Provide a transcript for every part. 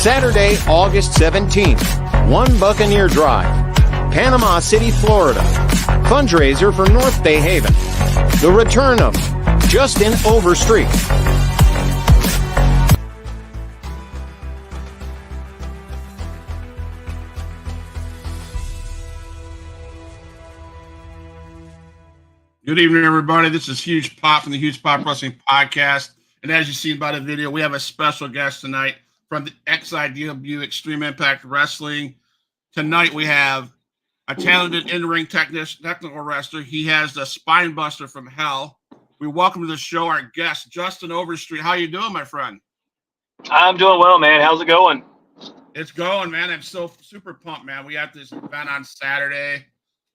Saturday, August 17th, One Buccaneer Drive, Panama City, Florida. Fundraiser for North Bay Haven. The return of Justin Overstreet. Good evening, everybody. This is Huge Pop from the Huge Pop Wrestling Podcast. And as you see by the video, we have a special guest tonight from the XIW, Extreme Impact Wrestling. Tonight we have a talented in-ring technical wrestler. He has the spine buster from hell. We welcome to the show our guest, Justin Overstreet. How you doing, my friend? I'm doing well, man. How's it going? It's going, man. I'm so super pumped, man. We have this event on Saturday.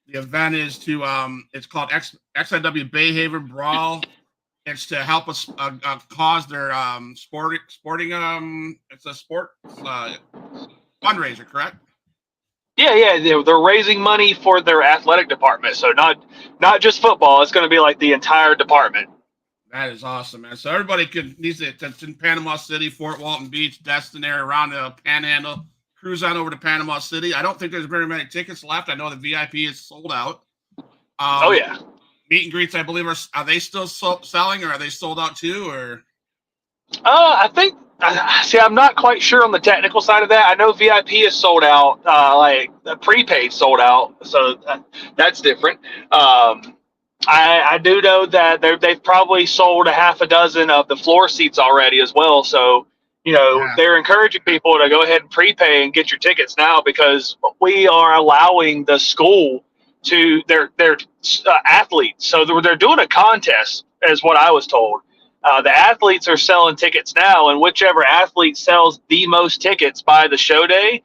The event is to it's called XIW Bay Haven Brawl. It's to help us cause their sporting it's a sport fundraiser, correct? Yeah. They're raising money for their athletic department, so not just football. It's going to be like the entire department. That is awesome, man. So everybody needs to. It's in Panama City, Fort Walton Beach, Destin area, around the Panhandle. Cruise on over to Panama City. I don't think there's very many tickets left. I know the VIP is sold out. Oh yeah. Meet and greets, I believe, are they still selling, or are they sold out too? Or I think. See, I'm not quite sure on the technical side of that. I know VIP is sold out, like the prepaid sold out, so that's different. I do know that they've probably sold a half a dozen of the floor seats already as well. So, they're encouraging people to go ahead and prepay and get your tickets now, because we are allowing the school to their athletes. So they're doing a contest, is what I was told. The athletes are selling tickets now, and whichever athlete sells the most tickets by the show day,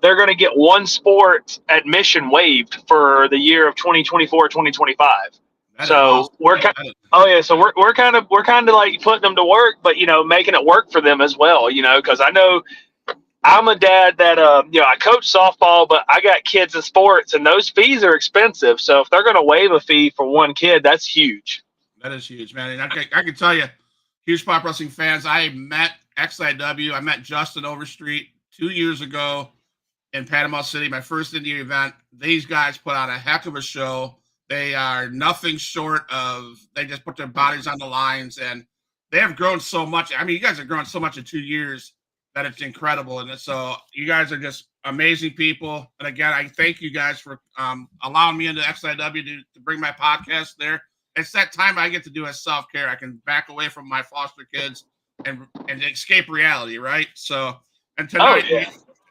they're going to get one sport admission waived for the year of 2024-2025. So awesome. we're kind of like putting them to work, but making it work for them as well. Because I know I'm a dad that I coach softball, but I got kids in sports, and those fees are expensive. So if they're going to waive a fee for one kid, that's huge. That is huge, man. And I can tell you, Huge Pop Wrestling fans, I met XIW. I met Justin Overstreet 2 years ago in Panama City, my first Indian event. These guys put on a heck of a show. They are nothing short of, they just put their bodies on the lines, and they have grown so much. I mean, you guys have grown so much in 2 years that it's incredible. And so you guys are just amazing people. And again, I thank you guys for allowing me into XIW to bring my podcast there. It's that time I get to do as self-care. I can back away from my foster kids and escape reality, right? So, and tonight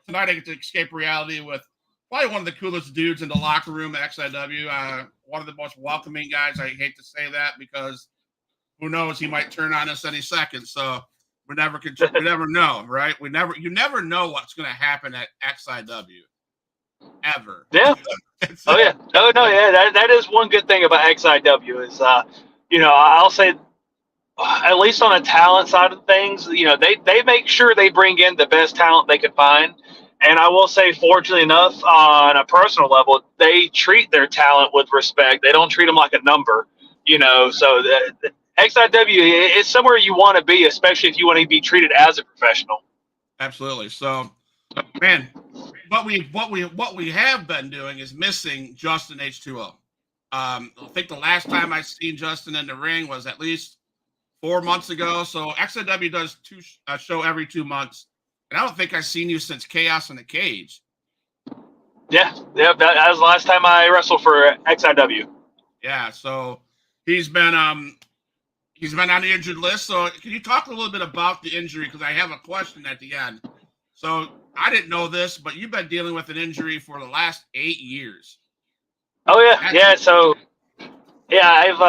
I get to escape reality with probably one of the coolest dudes in the locker room at XIW. One of the most welcoming guys. I hate to say that, because who knows, he might turn on us any second. So we never know, right? You never know what's going to happen at XIW. Ever. Yeah. Oh yeah. No, yeah. That is one good thing about XIW is, I'll say, at least on the talent side of things, they make sure they bring in the best talent they can find. And I will say, fortunately enough, on a personal level, they treat their talent with respect. They don't treat them like a number, so the XIW is somewhere you want to be, especially if you want to be treated as a professional. Absolutely. So, man, what we have been doing is missing Justin H2O. I think the last time I seen Justin in the ring was at least 4 months ago. So XIW does a show every 2 months, and I don't think I've seen you since Chaos in the Cage. Yeah, that was the last time I wrestled for XIW. Yeah, so he's been on the injured list. So can you talk a little bit about the injury? Because I have a question at the end. So I didn't know this, but you've been dealing with an injury for the last 8 years. Oh yeah. So I've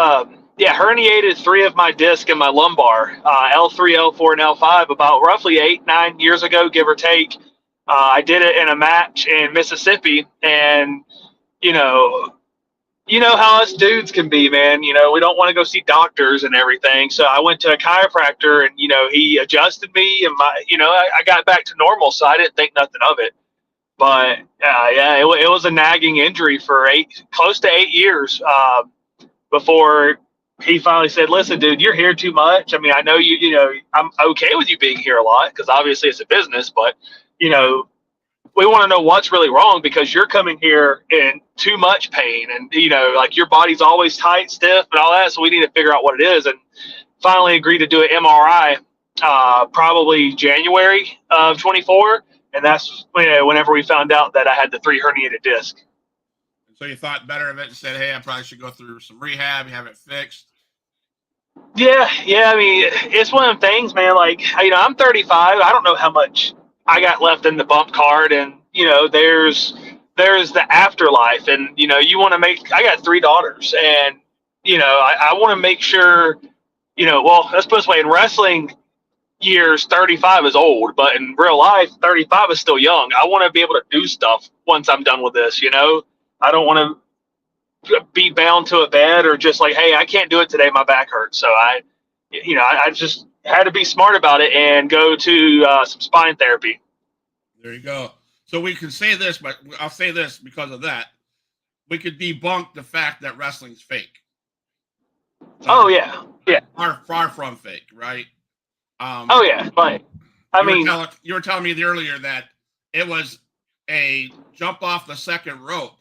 herniated 3 of my discs in my lumbar, L3, L4, and L5, about roughly 8-9 years ago, give or take. I did it in a match in Mississippi, and you know how us dudes can be, man. We don't want to go see doctors and everything. So I went to a chiropractor, and he adjusted me, and I got back to normal. So I didn't think nothing of it. But it was a nagging injury for close to 8 years before he finally said, "Listen, dude, you're here too much. I mean, I know you know, I'm okay with you being here a lot because obviously it's a business, but you know, we want to know what's really wrong because you're coming here in too much pain and, you know, like your body's always tight, stiff, and all that. So we need to figure out what it is." And finally agreed to do an MRI, probably January of 24. And that's whenever we found out that I had the 3 herniated discs. So you thought better of it and said, "Hey, I probably should go through some rehab, have it fixed." Yeah. I mean, it's one of them things, man. Like, you know, I'm 35. I don't know how much I got left in the bump card. And, you know, there's the afterlife. And, you know, you want to make, I got 3 daughters. And, you know, I want to make sure, you know, well, let's put it this way, in wrestling years, 35 is old, but in real life, 35 is still young. I want to be able to do stuff once I'm done with this, you know? I don't want to be bound to a bed or just like, hey, I can't do it today, my back hurts. So I just had to be smart about it and go to some spine therapy. There you go. So we can say this, but I'll say this because of that. We could debunk the fact that wrestling's fake. Oh yeah. Far from fake, right? Oh yeah, but I mean, you were telling me earlier that it was a jump off the second rope.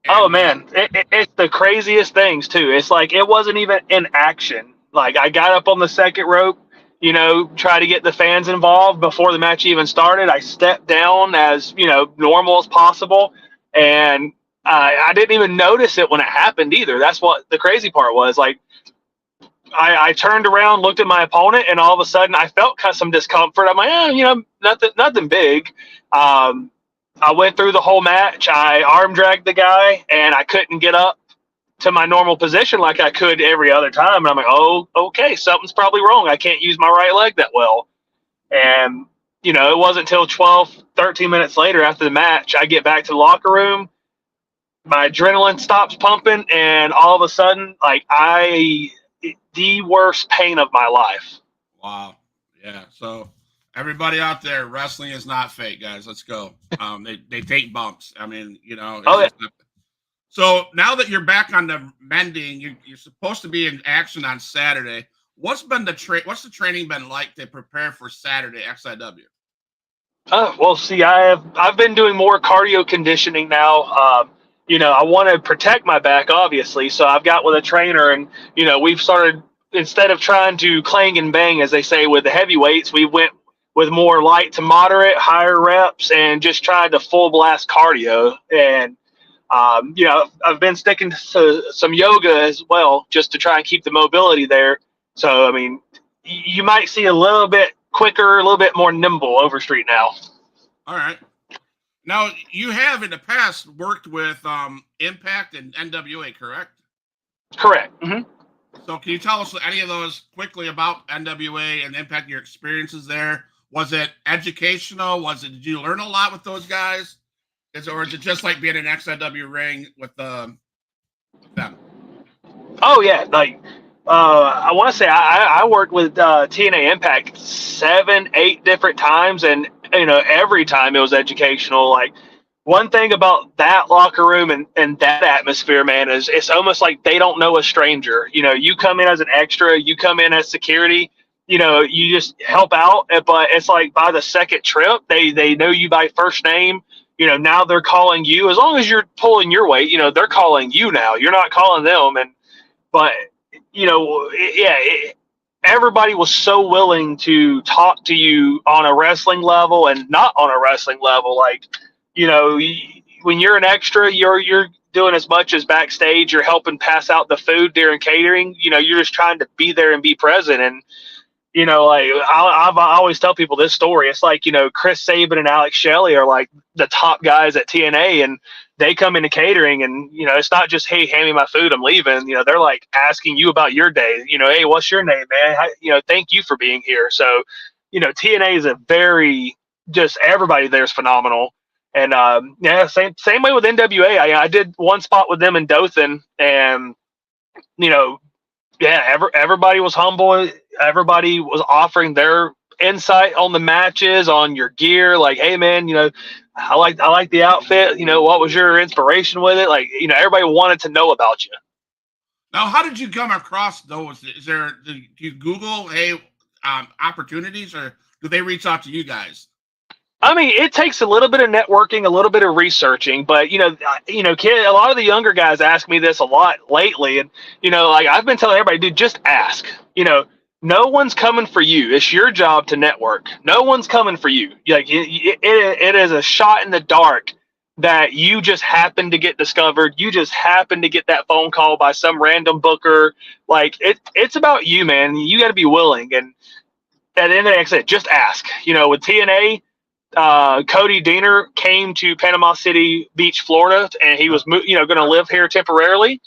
Oh man, it's the craziest things too. It's like it wasn't even in action. Like I got up on the second rope, you know, try to get the fans involved before the match even started. I stepped down as, you know, normal as possible, and I didn't even notice it when it happened either. That's what the crazy part was. Like I turned around, looked at my opponent, and all of a sudden I felt kind of some discomfort. I'm like, you know, nothing big. I went through the whole match. I arm dragged the guy, and I couldn't get up to my normal position like I could every other time. And I'm like, oh, okay, something's probably wrong. I can't use my right leg that well. And, you know, it wasn't until 12, 13 minutes later after the match, I get back to the locker room. My adrenaline stops pumping, and all of a sudden, like, the worst pain of my life. Wow. Yeah. So everybody out there, wrestling is not fake, guys. Let's go. They take bumps. I mean, you know. So now that you're back on the mending, you're supposed to be in action on Saturday. What's the training been like to prepare for Saturday XIW? Well, see, I've been doing more cardio conditioning now. You know, I want to protect my back, obviously. So I've got with a trainer, and, you know, we've started, instead of trying to clang and bang, as they say, with the heavyweights, we went with more light to moderate, higher reps, and just tried to full blast cardio. And, you know, I've been sticking to some yoga as well, just to try and keep the mobility there. So, I mean, you might see a little bit quicker, a little bit more nimble Overstreet now. All right. Now, you have in the past worked with Impact and NWA, correct? Correct. Mm-hmm. So can you tell us any of those quickly about NWA and Impact, your experiences there? Was it educational? Did you learn a lot with those guys? Or is it just like being in an XIW ring with them? Oh, yeah. Like, I want to say I worked with TNA Impact 7, 8 different times, and, you know, every time it was educational. Like, one thing about that locker room and that atmosphere, man, is it's almost like they don't know a stranger. You know, you come in as an extra, you come in as security, you know, you just help out. But it's like by the second trip, they know you by first name. You know, now they're calling you. As long as you're pulling your weight, you know, they're calling you now. You're not calling them. But, you know, everybody was so willing to talk to you on a wrestling level and not on a wrestling level. Like, you know, when you're an extra, you're doing as much as backstage. You're helping pass out the food during catering. You know, you're just trying to be there and be present. And, you know, like I always tell people this story. It's like, you know, Chris Sabin and Alex Shelley are like the top guys at TNA, and they come into catering, and, you know, it's not just, hey, hand me my food, I'm leaving. You know, they're like asking you about your day. You know, hey, what's your name, man? You know, thank you for being here. So, you know, TNA is just everybody there is phenomenal. And yeah, same way with NWA. I did one spot with them in Dothan, and, you know, yeah, everybody was humble. Everybody was offering their insight on the matches, on your gear. Like, hey, man, you know, I like the outfit. You know, what was your inspiration with it? Like, you know, everybody wanted to know about you. Now, how did you come across those? Do you Google, hey, opportunities, or do they reach out to you guys? I mean, it takes a little bit of networking, a little bit of researching, but kid, a lot of the younger guys ask me this a lot lately, and like I've been telling everybody, dude, just ask. No one's coming for you. It's your job to network. No one's coming for you. Like it is a shot in the dark that you just happen to get discovered. You just happen to get that phone call by some random booker. Like it's about you, man. You got to be willing. And at the end of the day, like I said, just ask. With TNA. Cody Deaner came to Panama City Beach, Florida, and he was, going to live here temporarily.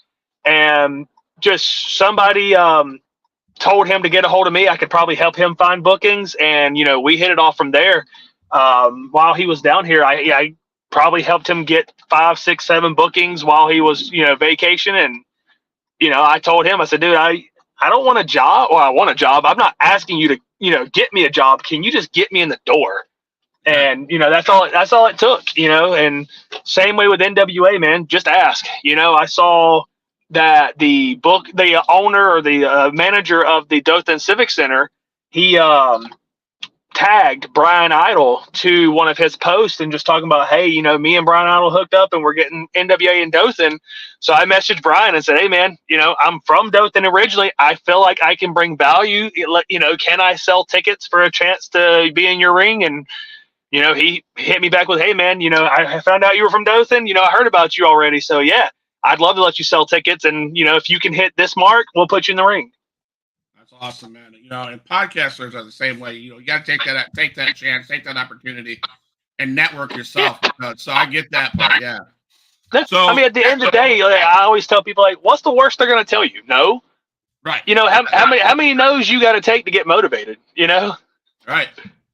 And just somebody told him to get a hold of me. I could probably help him find bookings, and we hit it off from there. While he was down here, I probably helped him get 5, 6, 7 bookings while he was vacation. And I told him, I said, dude, I don't want a job. Well, I want a job. I'm not asking you to get me a job. Can you just get me in the door? And that's all it took, and same way with NWA, man, just ask. I saw that the owner or the manager of the Dothan Civic Center, he tagged Brian Idol to one of his posts and just talking about, hey, me and Brian Idol hooked up and we're getting NWA in Dothan. So I messaged Brian and said, hey man, I'm from Dothan originally. I feel like I can bring value. Can I sell tickets for a chance to be in your ring? And he hit me back with, hey, man, I found out you were from Dothan. I heard about you already. So, yeah, I'd love to let you sell tickets. And, if you can hit this mark, we'll put you in the ring. That's awesome, man. And podcasters are the same way. You got to take that chance, take that opportunity, and network yourself. Yeah. So I get that part, yeah. So, at the end of the day, I always tell people, like, what's the worst they're going to tell you? No. Right. How many no's you got to take to get motivated, Right.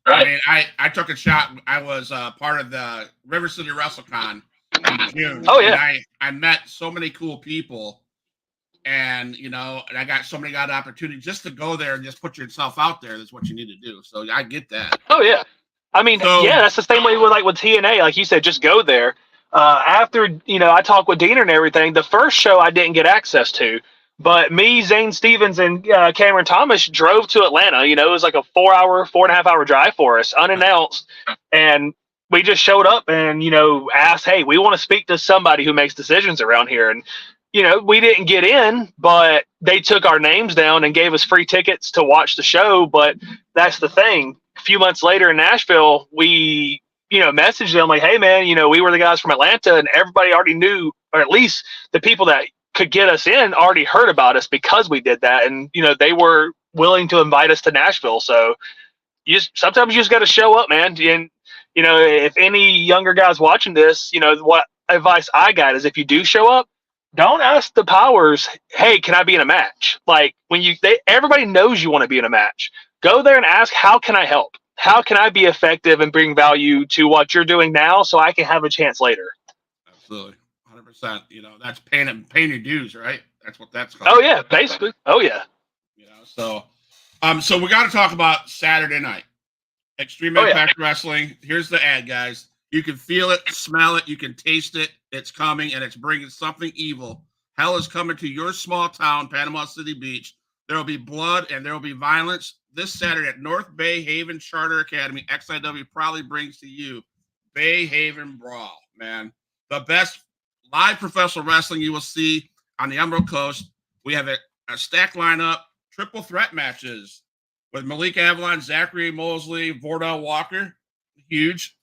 I mean, I took a shot. I was part of the River City WrestleCon in June. Oh, yeah. And I met so many cool people, and and I got so many opportunity just to go there and just put yourself out there. That's what you need to do. So I get that. Oh yeah, I mean, that's the same way with TNA. Like you said, just go there. After I talked with Diener and everything. The first show I didn't get access to. But me, Zane Stevens, and Cameron Thomas drove to Atlanta. It was like a 4.5 hour drive for us, unannounced. And we just showed up and, asked, hey, we want to speak to somebody who makes decisions around here. And, we didn't get in, but they took our names down and gave us free tickets to watch the show. But that's the thing. A few months later in Nashville, we, messaged them like, hey, man, we were the guys from Atlanta, and everybody already knew, or at least the people that could get us in already heard about us because we did that. And, they were willing to invite us to Nashville. So sometimes you just got to show up, man. And, if any younger guys watching this, what advice I got is if you do show up, don't ask the powers, hey, can I be in a match? Like everybody knows you want to be in a match. Go there and ask, how can I help? How can I be effective and bring value to what you're doing now so I can have a chance later? Absolutely. 100%. That's paying your dues, right? That's what that's called. Oh yeah, basically. Oh yeah. So we got to talk about Saturday night. Extreme Impact Wrestling. Here's the ad, guys. You can feel it, smell it, you can taste it. It's coming, and it's bringing something evil. Hell is coming to your small town, Panama City Beach. There will be blood and there will be violence. This Saturday at North Bay Haven Charter Academy, XIW proudly brings to you Bay Haven Brawl, man. The best live professional wrestling you will see on the Emerald Coast. We have a stacked lineup, triple threat matches with Malik Avalon, Zachary Mosley, Vordell Walker. Huge.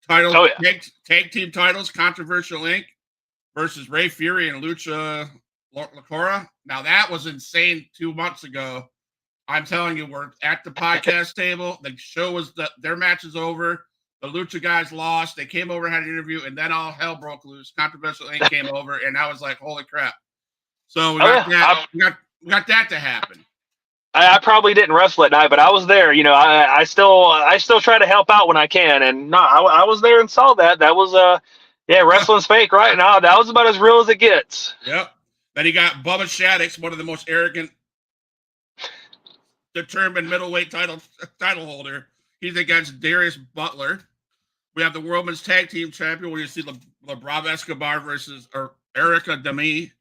Tag team titles, Controversial Inc. versus Ray Fury and Lucha Lacora. Now, that was insane 2 months ago. I'm telling you, we're at the podcast table. The show was their match is over. The Lucha guys lost. They came over, had an interview, and then all hell broke loose. Controversial Inc. came over, and I was like, holy crap. So we got that to happen. I probably didn't wrestle at night, but I was there. I still try to help out when I can. And no, I was there and saw that. That was wrestling's fake right now. That was about as real as it gets. Yep. Then you got Bubba Shaddix, one of the most arrogant, determined middleweight title holder. He's against Darius Butler. We have the Worldman's Tag Team Champion, where you see LeBron Escobar versus Erica Demi.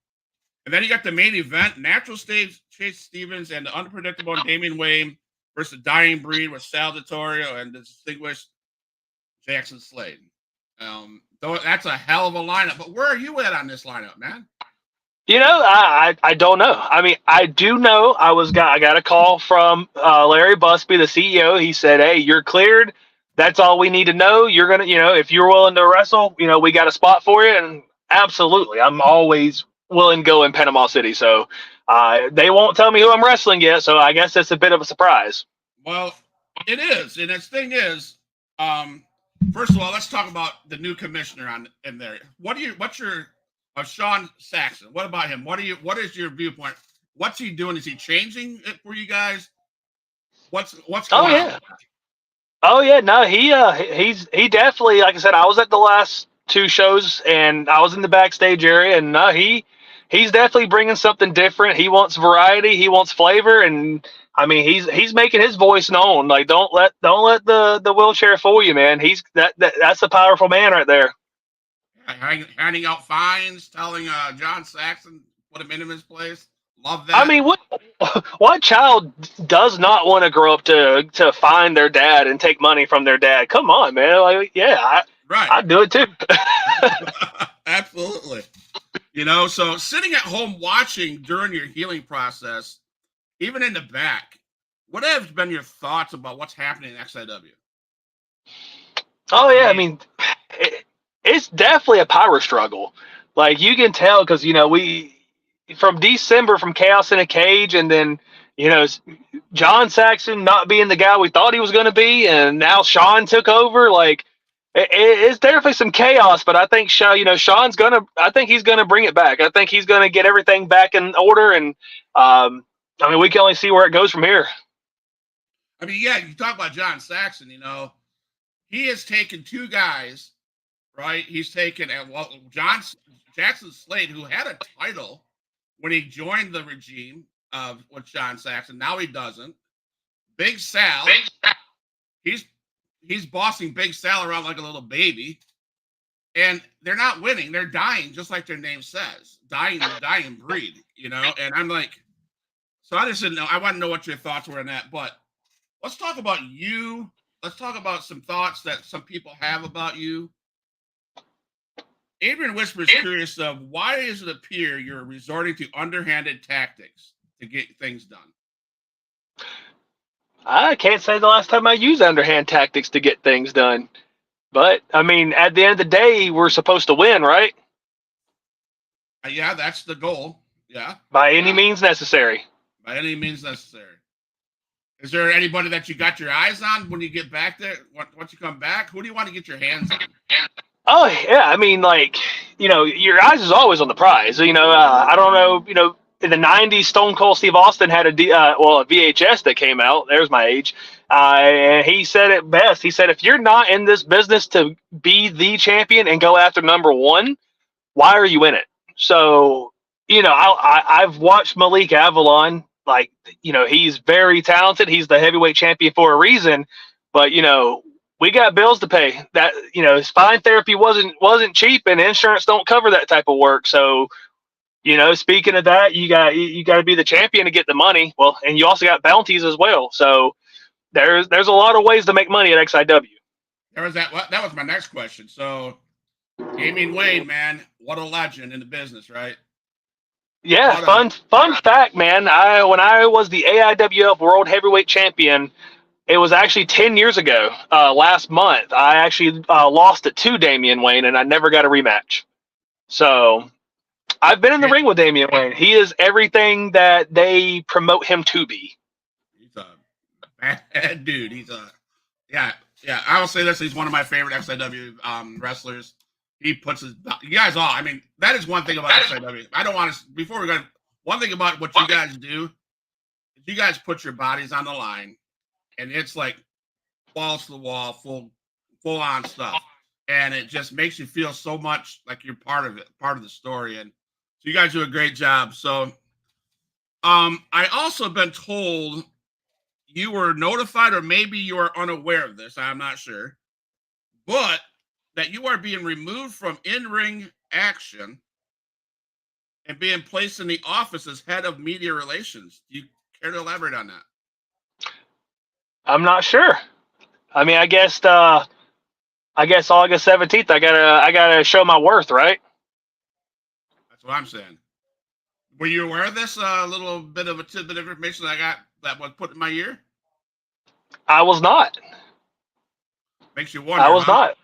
And then you got the main event, Natural Stage Chase Stevens and the unpredictable Damian Wayne versus Dying Breed with Sal Vittorio and the distinguished Jackson Slade. Though that's a hell of a lineup. But where are you at on this lineup, man? I don't know. I mean, I do know I got a call from Larry Busby, the CEO. He said, "Hey, you're cleared. That's all we need to know. You're gonna, if you're willing to wrestle, we got a spot for you." And absolutely, I'm always willing to go in Panama City. So they won't tell me who I'm wrestling yet. So I guess it's a bit of a surprise. Well, it is, and its thing is, first of all, let's talk about the new commissioner in there. What's your Sean Saxon? What about him? What is your viewpoint? What's he doing? Is he changing it for you guys? What's going on? Oh yeah, no, he definitely, like I said, I was at the last 2 shows and I was in the backstage area, and he's definitely bringing something different. He wants variety, he wants flavor, and I mean he's making his voice known. Like don't let the wheelchair fool you, man. That's a powerful man right there. Handing out fines, telling John Saxon put him in his place. Love that. I mean, what child does not want to grow up to find their dad and take money from their dad? Come on, man. Like, yeah, I'd do it too. Absolutely. So sitting at home watching during your healing process, even in the back, what have been your thoughts about what's happening in XIW? Oh yeah, I mean, it's definitely a power struggle. Like you can tell because we from December from Chaos in a Cage, and then John Saxon not being the guy we thought he was going to be, and now Sean took over. Like it's definitely some chaos, but I think Sean's gonna. I think he's gonna bring it back. I think he's gonna get everything back in order, and I mean we can only see where it goes from here. I mean, yeah, you talk about John Saxon. He has taken 2 guys, right? He's taken Jackson Slade, who had a title when he joined the regime with John Saxon. Now he doesn't. Big Sal. He's bossing Big Sal around like a little baby. And they're not winning. They're dying, just like their name says. Dying breed, And I'm like, so I just didn't know. I want to know what your thoughts were on that. But let's talk about you. Let's talk about some thoughts that some people have about you. Adrian Whisper is curious of why does it appear you're resorting to underhanded tactics to get things done? I can't say the last time I used underhand tactics to get things done. But, I mean, at the end of the day, we're supposed to win, right? Yeah, that's the goal. Yeah. By any means necessary. By any means necessary. Is there anybody that you got your eyes on when you get back there? Once you come back, who do you want to get your hands on? Oh yeah, I mean, like your eyes is always on the prize. I don't know. In the '90s, Stone Cold Steve Austin had a VHS that came out. There's my age, and he said it best. He said, "If you're not in this business to be the champion and go after number 1, why are you in it?" So I've watched Malik Avalon. Like he's very talented. He's the heavyweight champion for a reason, but we got bills to pay. That spine therapy wasn't cheap, and insurance don't cover that type of work. So, speaking of that, you got to be the champion to get the money. Well, and you also got bounties as well. So there's a lot of ways to make money at XIW. There was that. That was my next question. So, Damian Wayne, man, what a legend in the business, right? Yeah, fun fact, man. When I was the AIWF World Heavyweight Champion, it was actually 10 years ago. Last month, I actually lost it to Damian Wayne, and I never got a rematch. So I've been in the ring with Damian Wayne. He is everything that they promote him to be. He's a bad dude. Yeah. I will say this: he's one of my favorite XIW wrestlers. He puts you guys all. I mean, that is one thing about XIW. I don't want to. Before we go, one thing about what you guys do is you guys put your bodies on the line. And it's like balls to the wall, full on stuff. And it just makes you feel so much like you're part of it, part of the story. And so you guys do a great job. So I also been told you were notified, or maybe you are unaware of this, I'm not sure, but that you are being removed from in-ring action and being placed in the office as head of media relations. Do you care to elaborate on that? I'm not sure. I mean, I guess August 17th, I gotta show my worth, right? That's what I'm saying. Were you aware of this little bit of a tidbit of information that I got that was put in my ear? I was not. Makes you wonder. I was huh? not.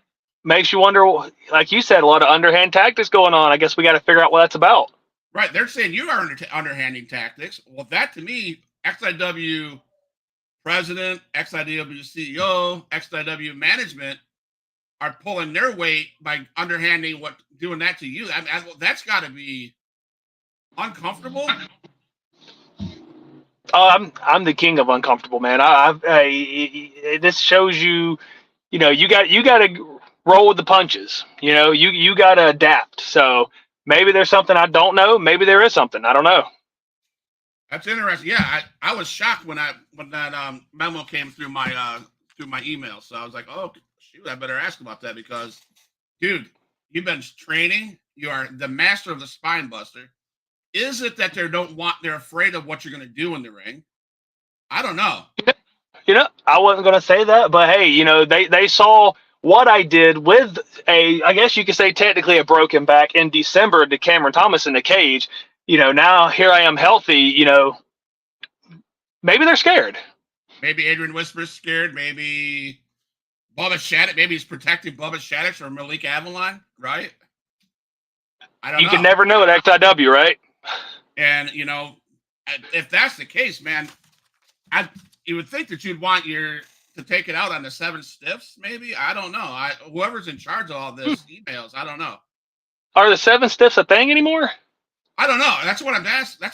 Makes you wonder, like you said, a lot of underhand tactics going on. I guess we got to figure out what that's about. Right. They're saying you are underhanding tactics. Well, that to me, XIW president, XIW CEO, XIW management are pulling their weight by underhanding doing that to you. That's got to be uncomfortable. Oh, I'm the king of uncomfortable, man. This shows you, you got to roll with the punches. You got to adapt. So maybe there's something I don't know. Maybe there is something I don't know. That's interesting. Yeah, I was shocked when that memo came through my email. So I was like, oh shoot, I better ask about that because, dude, you've been training. You are the master of the spine buster. Is it that they're afraid of what you're going to do in the ring? I don't know. I wasn't going to say that, but hey, they saw what I did with I guess you could say technically a broken back in December to Cameron Thomas in the cage. Now here I am healthy, maybe they're scared. Maybe Adrian Whisper's scared. Maybe Bubba Shattuck. Maybe he's protecting Bubba Shattuck or Malik Avalon, right? I don't know. You can never know at XIW, right? And, if that's the case, man, you would think that you'd want to take it out on the 7 stiffs, maybe. I don't know. Whoever's in charge of all this emails, I don't know. Are the 7 stiffs a thing anymore? I don't know. That's what I'm asking.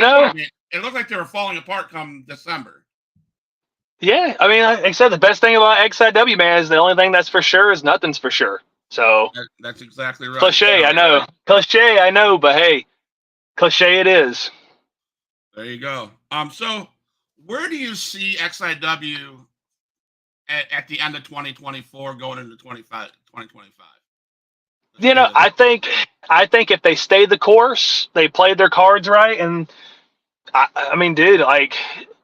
I mean, it looked like they were falling apart come December. Yeah, I mean, like I said, the best thing about XIW, man, is the only thing that's for sure is nothing's for sure. So that's exactly right. Cliche, I know. Cliche, I know, but hey, cliche it is. There you go. So where do you see XIW at the end of 2024 going into 2025? I think if they stay the course, they played their cards right, and I mean, dude, like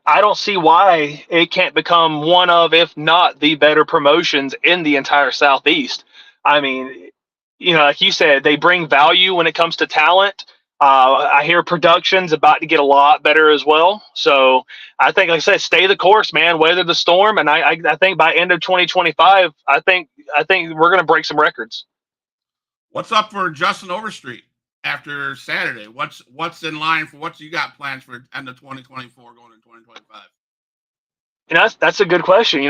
I don't see why it can't become one of, if not the better promotions in the entire Southeast. I mean, like you said, they bring value when it comes to talent. I hear production's about to get a lot better as well. So I think, like I said, stay the course, man. Weather the storm, and I think by end of 2025, I think we're gonna break some records. What's up for Justin Overstreet after Saturday? What's in line for what you got plans for end of 2024 going into 2025? That's a good question.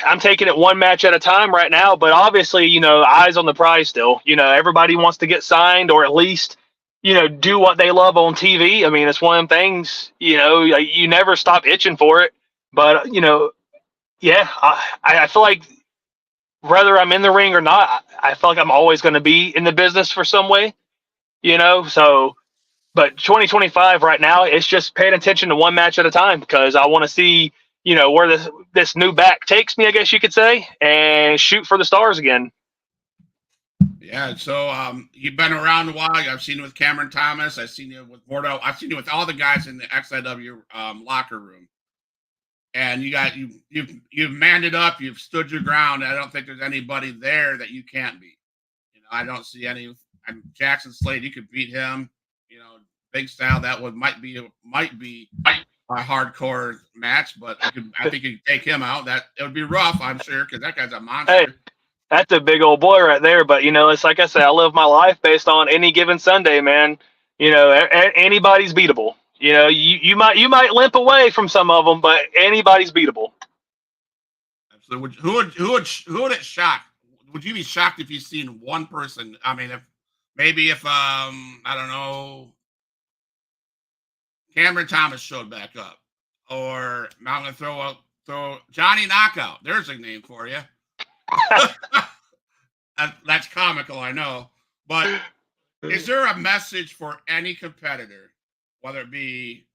I'm taking it one match at a time right now, but obviously, eyes on the prize still. Everybody wants to get signed or at least, do what they love on TV. I mean, it's one of them things, you never stop itching for it. But, yeah, I feel like whether I'm in the ring or not, I feel like I'm always going to be in the business for some way, so. But 2025 right now, it's just paying attention to one match at a time because I want to see, where this new back takes me, I guess you could say, and shoot for the stars again. Yeah, so you've been around a while. I've seen you with Cameron Thomas. I've seen you with Mordo. I've seen you with all the guys in the XIW locker room. And you've manned it up. You've stood your ground. I don't think there's anybody there that you can't beat. I don't see any. Jackson Slade, you could beat him. Big style. That might be a hardcore match, but I think you could take him out. It would be rough, I'm sure, because that guy's a monster. Hey, that's a big old boy right there. But it's like I said, I live my life based on any given Sunday, man. Anybody's beatable. You might limp away from some of them, but anybody's beatable. So who would it shock? Would you be shocked if you seen one person? I mean, if I don't know, Cameron Thomas showed back up, or I'm going to throw Johnny Knockout. There's a name for you. That's comical, I know. But is there a message for any competitor, whether it be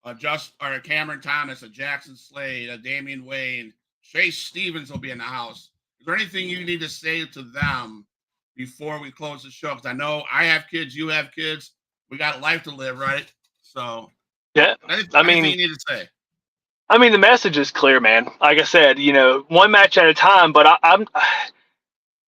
a Cameron Thomas, a Jackson Slade, a Damian Wayne, Chase Stevens will be in the house? Is there anything you need to say to them before we close the show? Because I know I have kids, you have kids. We got life to live, right? So Yeah, I mean, you need to say. I mean, the message is clear, man. Like I said, one match at a time. But I'm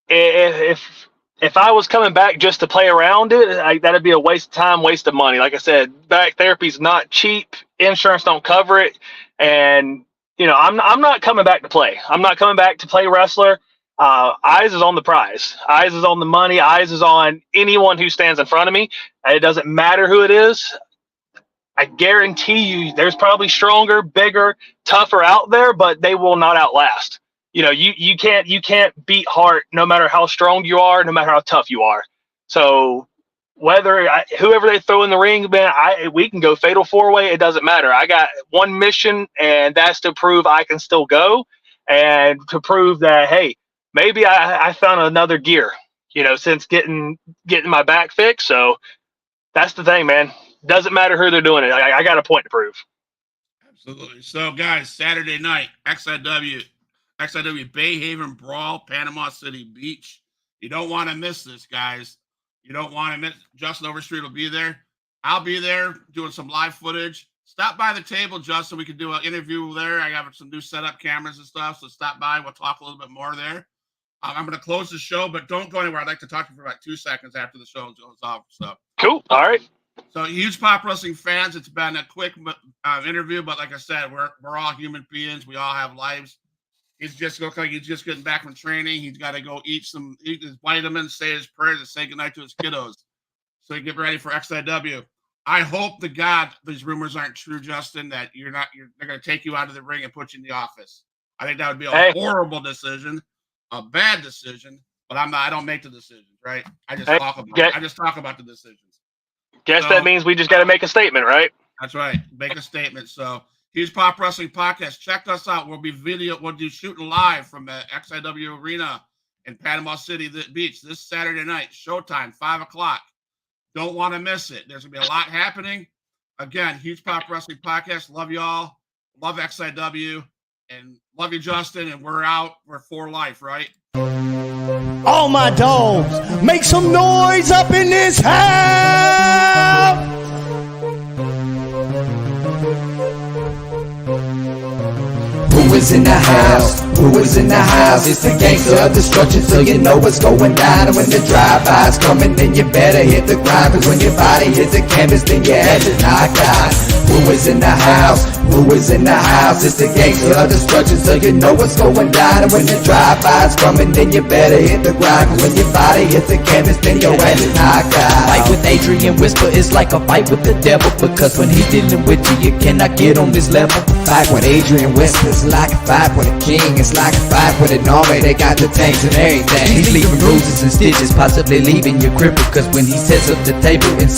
if I was coming back just to play around it, that'd be a waste of time, waste of money. Like I said, back therapy's not cheap. Insurance don't cover it, and I'm not coming back to play. I'm not coming back to play wrestler. Eyes is on the prize. Eyes is on the money. Eyes is on anyone who stands in front of me. It doesn't matter who it is. I guarantee you there's probably stronger, bigger, tougher out there, but they will not outlast. You can't beat heart no matter how strong you are, no matter how tough you are. So whoever they throw in the ring, man, we can go fatal 4-way. It doesn't matter. I got one mission, and that's to prove I can still go, and to prove that, hey, maybe I found another gear, since getting my back fixed. So that's the thing, man. Doesn't matter who they're doing it. I got a point to prove. Absolutely. So, guys, Saturday night, XIW Bay Haven Brawl, Panama City Beach. You don't want to miss this, guys. You don't want to miss. Justin Overstreet will be there. I'll be there doing some live footage. Stop by the table, Justin. We can do an interview there. I have some new setup cameras and stuff, so stop by. We'll talk a little bit more there. I'm going to close the show, but don't go anywhere. I'd like to talk to you for about 2 seconds after the show goes off. So cool. All right. So, huge Pop Wrestling fans. It's been a quick interview, but like I said, we're all human beings. We all have lives. He's just getting back from training. He's got to go eat his vitamins, say his prayers, and say goodnight to his kiddos. So, you get ready for XIW. I hope to God these rumors aren't true, Justin, that they're going to take you out of the ring and put you in the office. I think that would be a horrible decision, a bad decision, but I don't make the decisions, right? I just talk about the decisions. Guess that means we just got to make a statement, right? That's right. Make a statement. So, Huge Pop Wrestling Podcast. Check us out. We'll do shooting live from the XIW Arena in Panama City Beach this Saturday night. Showtime, 5:00. Don't want to miss it. There's going to be a lot happening. Again, Huge Pop Wrestling Podcast. Love y'all. Love XIW. And love you, Justin. And we're out. We're for life, right? All my dogs, make some noise up in this house. Who is in the house? Who is in the house? It's the gangster of destruction, so you know what's going down. And when the drive-by's coming, then you better hit the grind. Cause when your body hits the canvas, then your head is knocked out. Who is in the house? Who is in the house? It's the gangster of destruction, so you know what's going down. And when the drive-by's coming, then you better hit the grind. Cause when your body hits the canvas, then your head is knocked out. Fight with Adrian Whisper is like a fight with the devil, because when he's dealing with you, you cannot get on this level. Fight with Adrian Whisper is like a fight with a king. It's like a fight with an army. They got the tanks and everything. He's leaving bruises and stitches, possibly leaving you crippled. Cause when he sets up the table and